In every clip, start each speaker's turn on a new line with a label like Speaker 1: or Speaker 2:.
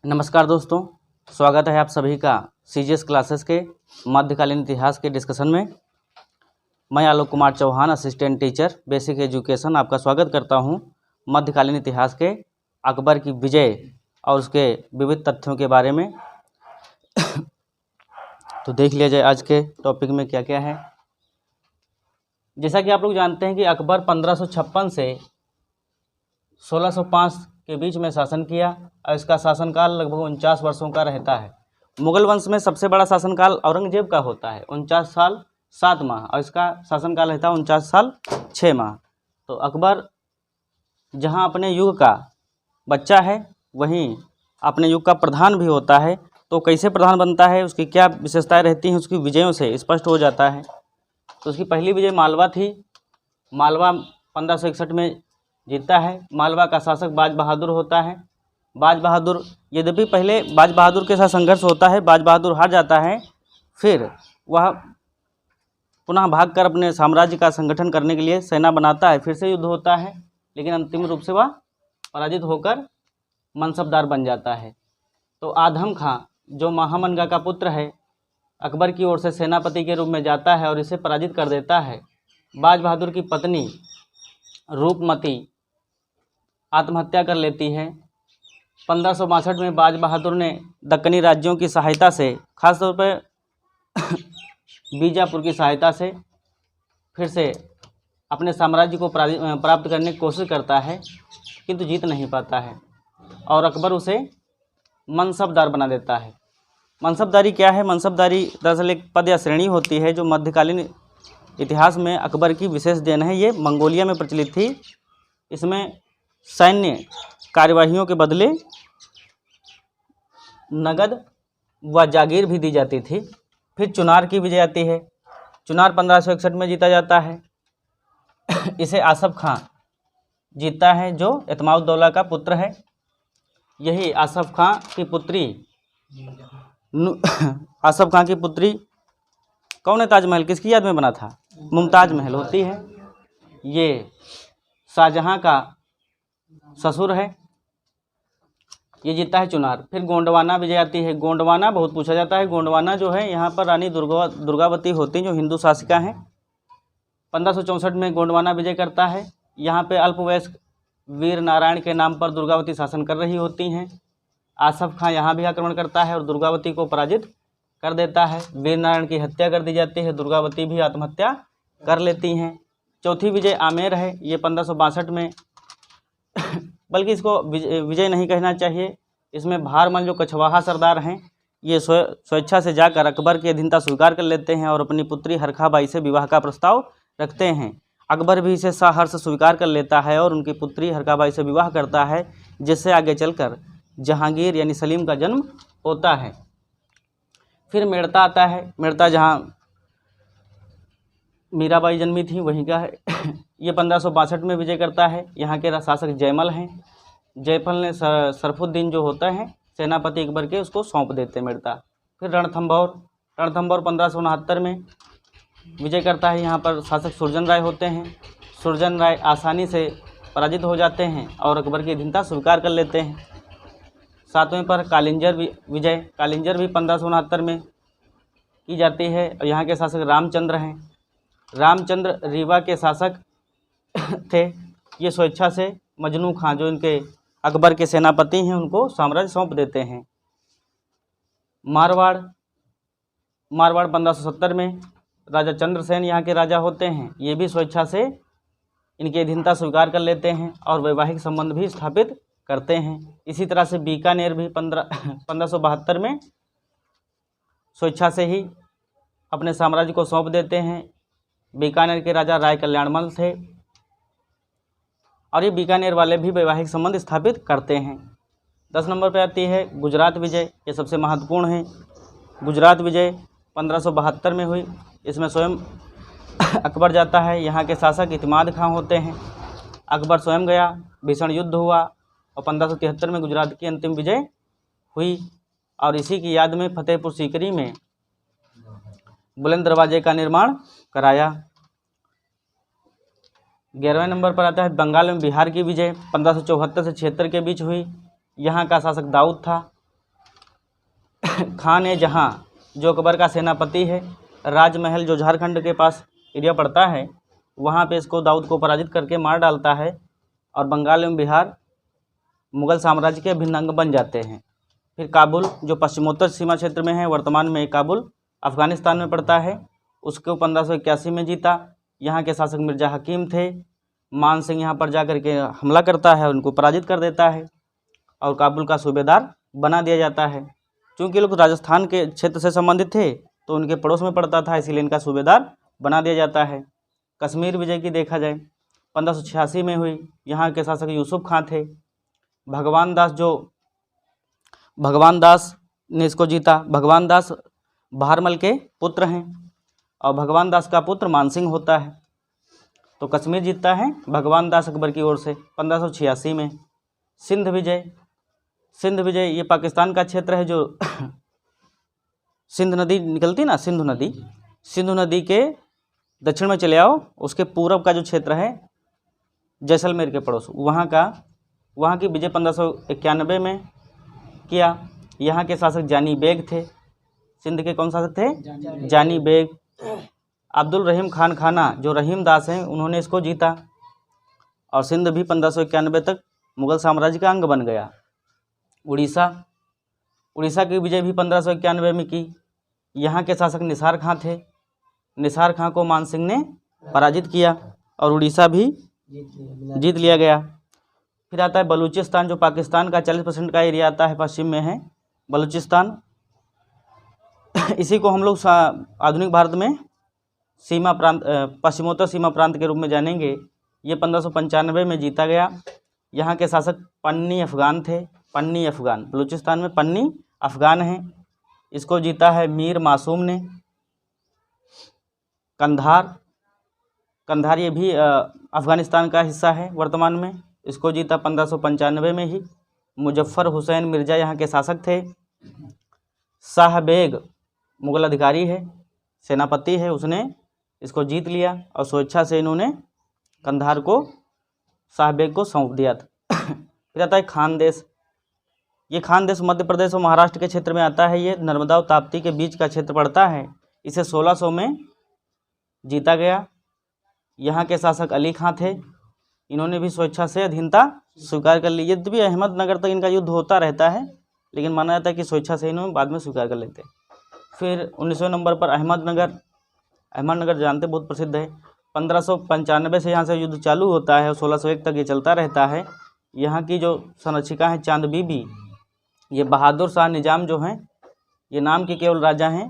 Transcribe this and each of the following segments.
Speaker 1: नमस्कार दोस्तों, स्वागत है आप सभी का सीजीएस क्लासेस के मध्यकालीन इतिहास के डिस्कशन में। मैं Alok Kumar Chauhan, assistant teacher basic education, आपका स्वागत करता हूं मध्यकालीन इतिहास के अकबर की विजय और उसके विविध तथ्यों के बारे में। तो देख लिया जाए आज के टॉपिक में क्या क्या है। जैसा कि आप लोग जानते हैं कि अकबर 1556 से 1605 के बीच में शासन किया और इसका शासनकाल लगभग 49 वर्षों का रहता है। मुगल वंश में सबसे बड़ा शासनकाल औरंगजेब का होता है 49 साल 7 माह और इसका शासनकाल रहता है 49 साल 6 माह। तो अकबर जहां अपने युग का बच्चा है वहीं अपने युग का प्रधान भी होता है। तो कैसे प्रधान बनता है, उसकी क्या विशेषताएं रहती हैं, उसकी विजयों से स्पष्ट हो जाता है। तो उसकी पहली विजय मालवा थी। मालवा 1561 में जीतता है। मालवा का शासक बाज बहादुर होता है। बाज बहादुर, यद्यपि पहले बाज बहादुर के साथ संघर्ष होता है, बाज बहादुर हार जाता है, फिर वह पुनः भागकर अपने साम्राज्य का संगठन करने के लिए सेना बनाता है। फिर से युद्ध होता है, लेकिन अंतिम रूप से वह पराजित होकर मनसबदार बन जाता है। तो आधम खां जो महामनगा का पुत्र है, अकबर की ओर से सेनापति के रूप में जाता है और इसे पराजित कर देता है। बाज बहादुर की पत्नी रूपमती आत्महत्या कर लेती है। 1562 में बाज बहादुर ने दक्कनी राज्यों की सहायता से, खासतौर पर बीजापुर की सहायता से, फिर से अपने साम्राज्य को प्राप्त करने की कोशिश करता है, किंतु जीत नहीं पाता है और अकबर उसे मनसबदार बना देता है। मनसबदारी क्या है? मनसबदारी दरअसल एक पद या श्रेणी होती है जो मध्यकालीन इतिहास में अकबर की विशेष देन है। ये मंगोलिया में प्रचलित थी। इसमें सैन्य कार्यवाहियों के बदले नगद व जागीर भी दी जाती थी। फिर चुनार की विजय आती है। चुनार 1561 में जीता जाता है। इसे आसफ खां जीतता है जो एतमाउद्दौला का पुत्र है। यही आसफ खां की पुत्री आसफ खां की पुत्री कौन है? ताजमहल किसकी याद में बना था? मुमताज महल होती है। ये शाहजहां का ससुर है। ये जीतता है चुनार। फिर गोंडवाना विजय आती है। गोंडवाना बहुत पूछा जाता है। गोंडवाना जो है, यहाँ पर रानी दुर्गावती होती हैं जो हिंदू शासिका हैं। 1564 में गोंडवाना विजय करता है। यहाँ पे अल्पवयस्क वीर नारायण के नाम पर दुर्गावती शासन कर रही होती हैं। आसफ खां यहाँ भी आक्रमण करता है और दुर्गावती को पराजित कर देता है। वीर नारायण की हत्या कर दी जाती है। दुर्गावती भी आत्महत्या कर लेती हैं। चौथी विजय आमेर है। ये 1562 में बल्कि इसको विजय नहीं कहना चाहिए। इसमें भारमल जो कछवाहा सरदार हैं, ये स्वेच्छा से जाकर अकबर की अधीनता स्वीकार कर लेते हैं और अपनी पुत्री हरखा बाई से विवाह का प्रस्ताव रखते हैं। अकबर भी इसे सहर्ष स्वीकार कर लेता है और उनकी पुत्री हरखा बाई से विवाह करता है, जिससे आगे चलकर जहांगीर यानी सलीम का जन्म होता है। फिर मेड़ता आता है। मेड़ता जहाँ मीराबाई जन्मी थी वहीं का है। ये 1562 में विजय करता है। यहाँ के शासक जयमल हैं। जयमल ने सरफुद्दीन जो होता है सेनापति अकबर के, उसको सौंप देते हैं मेड़ता। फिर रणथंभौर 1569 में विजय करता है। यहाँ पर शासक सुरजन राय होते हैं। सुरजन राय आसानी से पराजित हो जाते हैं और अकबर की अधीनता स्वीकार कर लेते हैं। 7वें पर कालिंजर विजय। कालिंजर भी 1569 में की जाती है और यहाँ के शासक रामचंद्र हैं। रामचंद्र रीवा के शासक थे। ये स्वेच्छा से मजनू खां जो इनके अकबर के सेनापति हैं उनको साम्राज्य सौंप देते हैं। मारवाड़ 1570 में राजा चंद्रसेन यहाँ के राजा होते हैं। ये भी स्वेच्छा से इनकी अधीनता स्वीकार कर लेते हैं और वैवाहिक संबंध भी स्थापित करते हैं। इसी तरह से बीकानेर भी 1572 में स्वेच्छा से ही अपने साम्राज्य को सौंप देते हैं। बीकानेर के राजा राय कल्याणमल थे और ये बीकानेर वाले भी वैवाहिक संबंध स्थापित करते हैं। 10 नंबर पर आती है गुजरात विजय। ये सबसे महत्वपूर्ण है। गुजरात विजय 1572 में हुई। इसमें स्वयं अकबर जाता है। यहाँ के शासक इतिमाद खां होते हैं। अकबर स्वयं गया, भीषण युद्ध हुआ और 1573 में गुजरात की अंतिम विजय हुई और इसी की याद में फतेहपुर सीकरी में बुलंद दरवाजे का निर्माण कराया। 11वें नंबर पर आता है बंगाल में बिहार की विजय 1574 से 76 के बीच हुई। यहाँ का शासक दाऊद था। खान ए जहाँ जो अकबर का सेनापति है, राजमहल जो झारखंड के पास एरिया पड़ता है, वहाँ पे इसको दाऊद को पराजित करके मार डालता है और बंगाल एवं बिहार मुग़ल साम्राज्य के अभिन्न अंग बन जाते हैं। फिर काबुल जो पश्चिमोत्तर सीमा क्षेत्र में है, वर्तमान में काबुल अफ़गानिस्तान में पड़ता है, उसको 1581 में जीता। यहाँ के शासक मिर्ज़ा हकीम थे। मान सिंह यहाँ पर जा कर के हमला करता है, उनको पराजित कर देता है और काबुल का सूबेदार बना दिया जाता है। चूँकि लोग राजस्थान के क्षेत्र से संबंधित थे तो उनके पड़ोस में पड़ता था, इसीलिए इनका सूबेदार बना दिया जाता है। कश्मीर विजय की देखा जाए 1586 में हुई। यहाँ के शासक यूसुफ खां थे। भगवान दास ने इसको जीता। भगवान दास बहारमल के पुत्र हैं और भगवान दास का पुत्र मानसिंह होता है। तो कश्मीर जीतता है भगवान दास अकबर की ओर से 1586 में। सिंध विजय ये पाकिस्तान का क्षेत्र है, जो सिंध नदी निकलती ना, सिंधु नदी के दक्षिण में चले आओ, उसके पूरब का जो क्षेत्र है जैसलमेर के पड़ोस, वहाँ की विजय 1591 में किया। यहाँ के शासक जानी बेग थे। सिंध के कौन शासक थे? जानी बेग। अब्दुल रहीम खान खाना जो रहीम दास हैं, उन्होंने इसको जीता और सिंध भी 1591 तक मुग़ल साम्राज्य का अंग बन गया। उड़ीसा की विजय भी 1591 में की। यहाँ के शासक निसार खां थे। निसार खां को मान सिंह ने पराजित किया और उड़ीसा भी जीत लिया गया। फिर आता है बलूचिस्तान, जो पाकिस्तान का 40% का एरिया आता है, पश्चिम में है बलूचिस्तान। इसी को हम लोग आधुनिक भारत में सीमा प्रांत, पश्चिमोत्तर सीमा प्रांत के रूप में जानेंगे। ये 1595 में जीता गया। यहाँ के शासक पन्नी अफ़गान थे। बलूचिस्तान में पन्नी अफ़गान हैं। इसको जीता है मीर मासूम ने। कंधार ये भी अफ़गानिस्तान का हिस्सा है वर्तमान में। इसको जीता 1595 में ही। मुजफ्फ़र हुसैन मिर्ज़ा यहाँ के शासक थे। शाह बेग मुग़ल अधिकारी है, सेनापति है, उसने इसको जीत लिया और स्वेच्छा से इन्होंने कंधार को शाह बेग को सौंप दिया था। फिर आता है खानदेश। ये खानदेश मध्य प्रदेश और महाराष्ट्र के क्षेत्र में आता है। ये नर्मदा और ताप्ती के बीच का क्षेत्र पड़ता है। इसे 1600 में जीता गया। यहाँ के शासक अली खां थे। इन्होंने भी स्वेच्छा से अधीनता स्वीकार कर ली। यद्यपि अहमदनगर तक इनका युद्ध होता रहता है, लेकिन माना जाता है कि स्वेच्छा से इन्होंने बाद में स्वीकार कर लेते। फिर 19वें नंबर पर अहमदनगर जानते, बहुत प्रसिद्ध है। 1595 से यहाँ से युद्ध चालू होता है और 1601 तक ये चलता रहता है। यहाँ की जो संरक्षिका हैं चांद बीबी, ये बहादुर शाह निजाम जो हैं, ये नाम के केवल राजा हैं,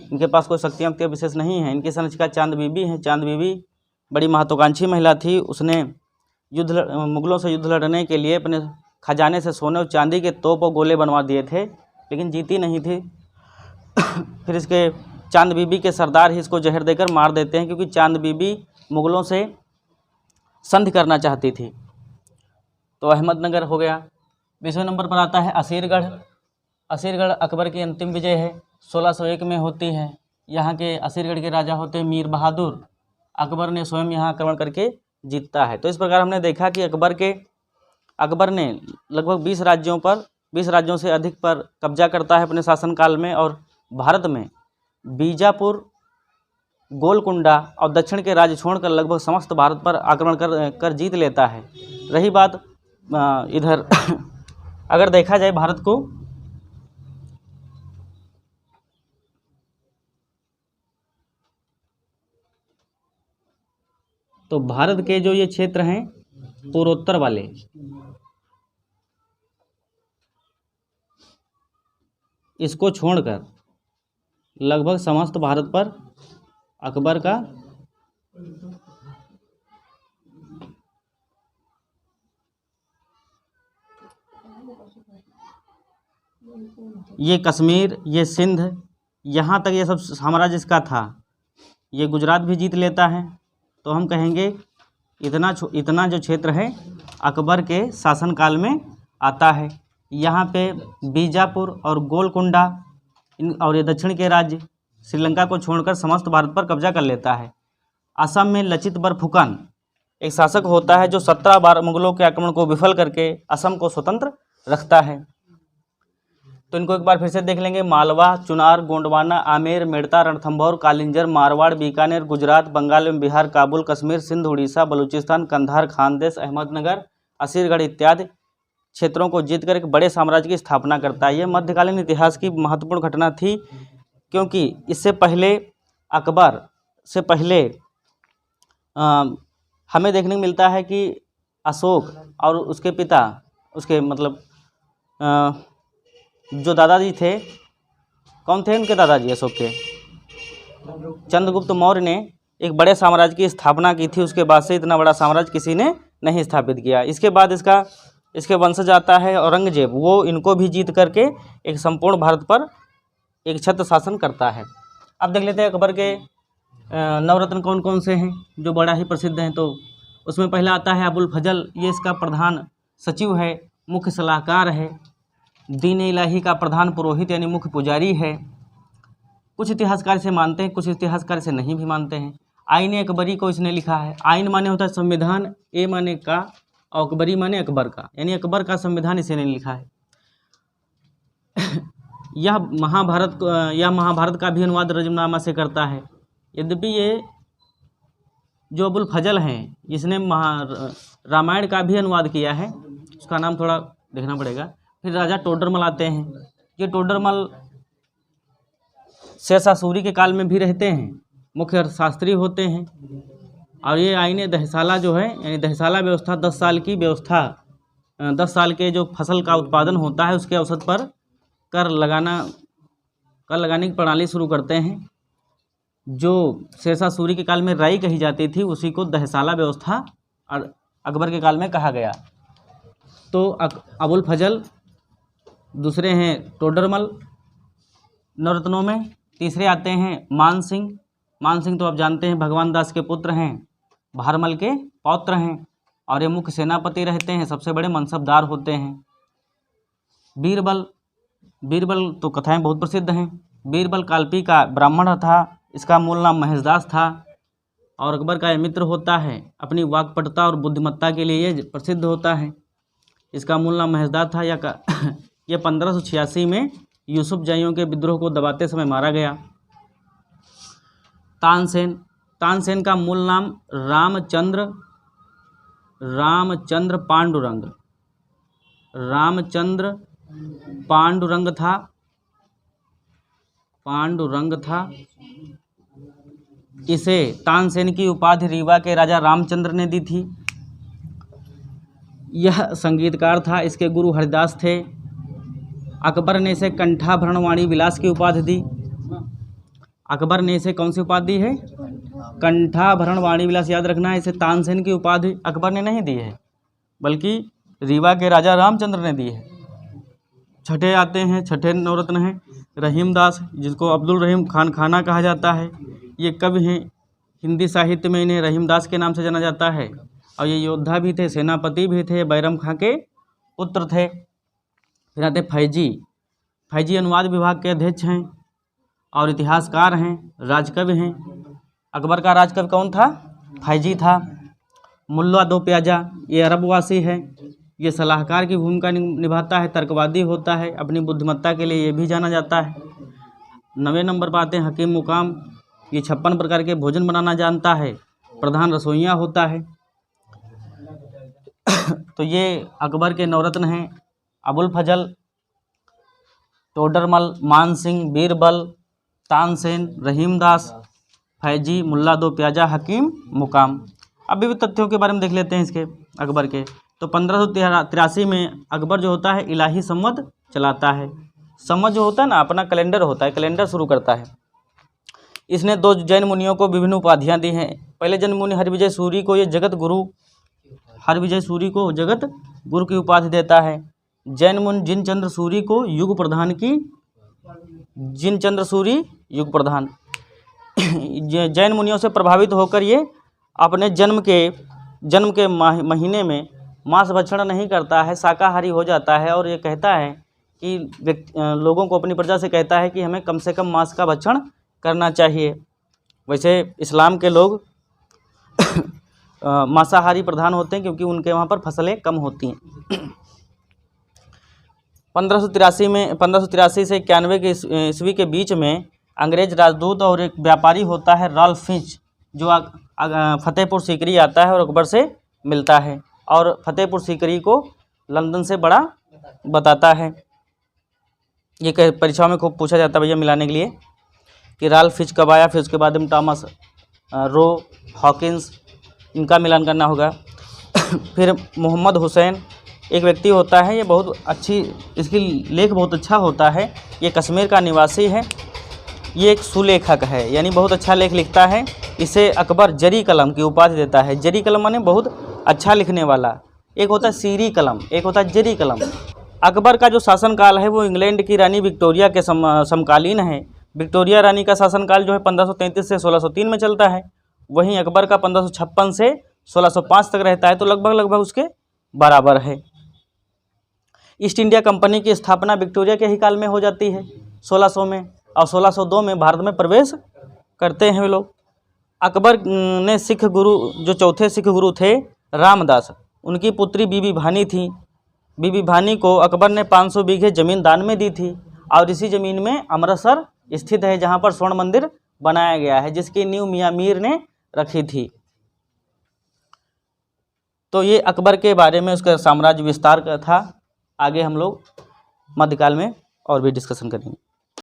Speaker 1: इनके पास कोई शक्तियाँ विशेष नहीं हैं। इनकी संरक्षिका चांद बीबी हैं। चांद बीबी बड़ी महत्वाकांक्षी महिला थी। उसने मुग़लों से युद्ध लड़ने के लिए अपने खजाने से सोने और चांदी के तोप और गोले बनवा दिए थे, लेकिन जीती नहीं थी। फिर इसके चांद बीबी के सरदार ही इसको जहर देकर मार देते हैं, क्योंकि चांद बीबी मुग़लों से संधि करना चाहती थी। तो अहमदनगर हो गया। 20वें नंबर पर आता है असीरगढ़ अकबर की अंतिम विजय है, 1601 में होती है। यहाँ के असीरगढ़ के राजा होते हैं मीर बहादुर। अकबर ने स्वयं यहाँ आक्रमण करके जीतता है। तो इस प्रकार हमने देखा कि अकबर ने लगभग 20 राज्यों से अधिक पर कब्जा करता है अपने शासनकाल में, और भारत में बीजापुर, गोलकुंडा और दक्षिण के राज्य छोड़कर लगभग समस्त भारत पर आक्रमण कर जीत लेता है। रही बात इधर अगर देखा जाए भारत को, तो भारत के जो ये क्षेत्र हैं पूर्वोत्तर वाले, इसको छोड़कर लगभग समस्त भारत पर अकबर का ये कश्मीर, ये सिंध, यहाँ तक ये सब साम्राज्य इसका था। ये गुजरात भी जीत लेता है। तो हम कहेंगे इतना जो क्षेत्र है अकबर के शासनकाल में आता है। यहाँ पे बीजापुर और गोलकुंडा और ये दक्षिण के राज्य श्रीलंका को छोड़कर समस्त भारत पर कब्जा कर लेता है। असम में लचित बरफुकन एक शासक होता है, जो 17 बार मुगलों के आक्रमण को विफल करके असम को स्वतंत्र रखता है। तो इनको एक बार फिर से देख लेंगे। मालवा, चुनार, गोंडवाना, आमेर, मेड़ता, रणथंभौर, कालिंजर, मारवाड़, बीकानेर, गुजरात, बंगाल एवं बिहार, काबुल, कश्मीर, सिंध, उड़ीसा, बलूचिस्तान, कंधार, खानदेश, अहमदनगर, असीरगढ़ इत्यादि क्षेत्रों को जीतकर एक बड़े साम्राज्य की स्थापना करता है। यह मध्यकालीन इतिहास की महत्वपूर्ण घटना थी, क्योंकि इससे पहले अकबर से पहले हमें देखने को मिलता है कि अशोक और उसके पिता, उसके मतलब जो दादाजी थे, कौन थे उनके दादाजी अशोक के? चंद्रगुप्त मौर्य ने एक बड़े साम्राज्य की स्थापना की थी। उसके बाद से इतना बड़ा साम्राज्य किसी ने नहीं स्थापित किया। इसके बाद इसके वंशज आता है औरंगजेब। वो इनको भी जीत करके एक संपूर्ण भारत पर एक छत्र शासन करता है। अब देख लेते हैं अकबर के नवरत्न कौन कौन से हैं जो बड़ा ही प्रसिद्ध हैं। तो उसमें पहला आता है अबुल फजल। ये इसका प्रधान सचिव है, मुख्य सलाहकार है, दीन इलाही का प्रधान पुरोहित यानी मुख्य पुजारी है। कुछ इतिहासकार इसे मानते हैं, कुछ इतिहासकार इसे नहीं भी मानते हैं। आईन अकबरी को इसने लिखा है। आईन माने होता है संविधान, ए माने का, और अकबरी माने अकबर का, यानी अकबर का संविधान इसे ने लिखा है। यह महाभारत का भी अनुवाद रजमनामा से करता है। यद्यपि ये जो अबुल फजल हैं, इसने रामायण का भी अनुवाद किया है। उसका नाम थोड़ा देखना पड़ेगा। फिर राजा टोडरमल आते हैं। ये टोडरमल शेरशाह सूरी के काल में भी रहते हैं, मुख्य अर्थशास्त्री होते हैं। और ये आईने दहसाला जो है, यानी दहसाला व्यवस्था 10 साल की व्यवस्था, 10 साल के जो फसल का उत्पादन होता है उसके औसत पर कर लगाने की प्रणाली शुरू करते हैं। जो शेरशाह सूरी के काल में राई कही जाती थी, उसी को दहसाला व्यवस्था अकबर के काल में कहा गया। तो अबुल फजल, दूसरे हैं टोडरमल नवरत्नों में। तीसरे आते हैं मान सिंह। मान सिंह तो आप जानते हैं भगवान दास के पुत्र हैं, भारमल के पौत्र हैं, और ये मुख्य सेनापति रहते हैं, सबसे बड़े मनसबदार होते हैं। बीरबल तो कथाएं बहुत प्रसिद्ध हैं। बीरबल काल्पी का ब्राह्मण था। इसका मूल नाम महेशदास था और अकबर का यह मित्र होता है। अपनी वाक्पटुता और बुद्धिमत्ता के लिए ये प्रसिद्ध होता है। इसका मूल नाम महेशदास था। यह 1586 में यूसुफ जाइयों के विद्रोह को दबाते समय मारा गया। तानसेन का मूल नाम रामचंद्र पांडुरंग था। इसे तानसेन की उपाधि रीवा के राजा रामचंद्र ने दी थी। यह संगीतकार था। इसके गुरु हरिदास थे। अकबर ने इसे कंठाभरण वाणी विलास की उपाधि दी। अकबर ने इसे कौन सी उपाधि दी है? कंठाभरण वाणी विलास। याद रखना है, इसे तानसेन की उपाधि अकबर ने नहीं दी है, बल्कि रीवा के राजा रामचंद्र ने दी है। छठे नवरत्न हैं रहीम दास, जिसको अब्दुल रहीम खान खाना कहा जाता है। ये कवि हैं। हिंदी साहित्य में इन्हें रहीम दास के नाम से जाना जाता है। और ये योद्धा भी थे, सेनापति भी थे, बैरम खां के पुत्र थे। फिर आते फैजी अनुवाद विभाग के अध्यक्ष हैं और इतिहासकार हैं, राजकवि हैं। अकबर का राजकवि कौन था? फैजी था। मुल्ला दो प्याजा, ये अरबवासी है। ये सलाहकार की भूमिका निभाता है, तर्कवादी होता है, अपनी बुद्धिमत्ता के लिए ये भी जाना जाता है। 9वें नंबर पर आते हैं हकीम मुकाम। ये 56 प्रकार के भोजन बनाना जानता है, प्रधान रसोइया होता है। तो ये अकबर के नवरत्न हैं। अबुल फजल, टोडरमल, मान सिंह, बीरबल, तानसेन, रहीम दास, फैजी, मुल्ला दो प्याजा, हकीम मुकाम। अब भी तथ्यों के बारे में देख लेते हैं इसके अकबर के। तो 1583 में अकबर जो होता है इलाही संवत चलाता है। संवत जो होता है ना, अपना कैलेंडर होता है, कैलेंडर शुरू करता है। इसने 2 जैन मुनियों को विभिन्न उपाधियां दी हैं। पहले जैन मुनि हरिविजय सूरी को ये जगत गुरु की उपाधि देता है। जैन मुनि जिनचंद्र सूरी को युग प्रधान की, जिनचंद्र सूरी युग प्रधान। जैन मुनियों से प्रभावित होकर ये अपने जन्म के महीने में मांस भक्षण नहीं करता है, शाकाहारी हो जाता है। और ये कहता है कि लोगों को, अपनी प्रजा से कहता है कि हमें कम से कम मांस का भक्षण करना चाहिए। वैसे इस्लाम के लोग मांसाहारी प्रधान होते हैं, क्योंकि उनके वहाँ पर फसलें कम होती हैं। 1583 से 91 के ईस्वी के बीच में अंग्रेज राजदूत और एक व्यापारी होता है राल्फ फिंच, जो फतेहपुर सीकरी आता है और अकबर से मिलता है और फतेहपुर सीकरी को लंदन से बड़ा बताता है। ये परीक्षाओं में खूब पूछा जाता है भैया मिलाने के लिए कि राल्फ फिंच कब आया, फिर उसके बाद में टॉमस रो, हॉकिंस, इनका मिलान करना होगा। फिर मोहम्मद हुसैन एक व्यक्ति होता है, ये बहुत अच्छी, इसकी लेख बहुत अच्छा होता है। ये कश्मीर का निवासी है, ये एक सुलेखक है, यानी बहुत अच्छा लेख लिखता है। इसे अकबर जरी कलम की उपाधि देता है। जरी कलम माने बहुत अच्छा लिखने वाला। एक होता है सीरी कलम, एक होता है जरी कलम। अकबर का जो शासनकाल है वो इंग्लैंड की रानी विक्टोरिया के समकालीन है। विक्टोरिया रानी का शासनकाल जो है 1533 से 1603 में चलता है। वहीं अकबर का 1556 से 1605 तक रहता है, तो लगभग उसके बराबर है। ईस्ट इंडिया कंपनी की स्थापना विक्टोरिया के ही काल में हो जाती है 1600 में, और 1602 में भारत में प्रवेश करते हैं वे लोग। अकबर ने सिख गुरु, जो चौथे सिख गुरु थे रामदास, उनकी पुत्री बीबी भानी थी। बीबी भानी को अकबर ने 500 बीघे ज़मीन दान में दी थी, और इसी ज़मीन में अमृतसर स्थित है, जहाँ पर स्वर्ण मंदिर बनाया गया है, जिसकी नींव मियाँ मीर ने रखी थी। तो ये अकबर के बारे में उसका साम्राज्य विस्तार का था। आगे हम लोग मध्यकाल में और भी डिस्कशन करेंगे।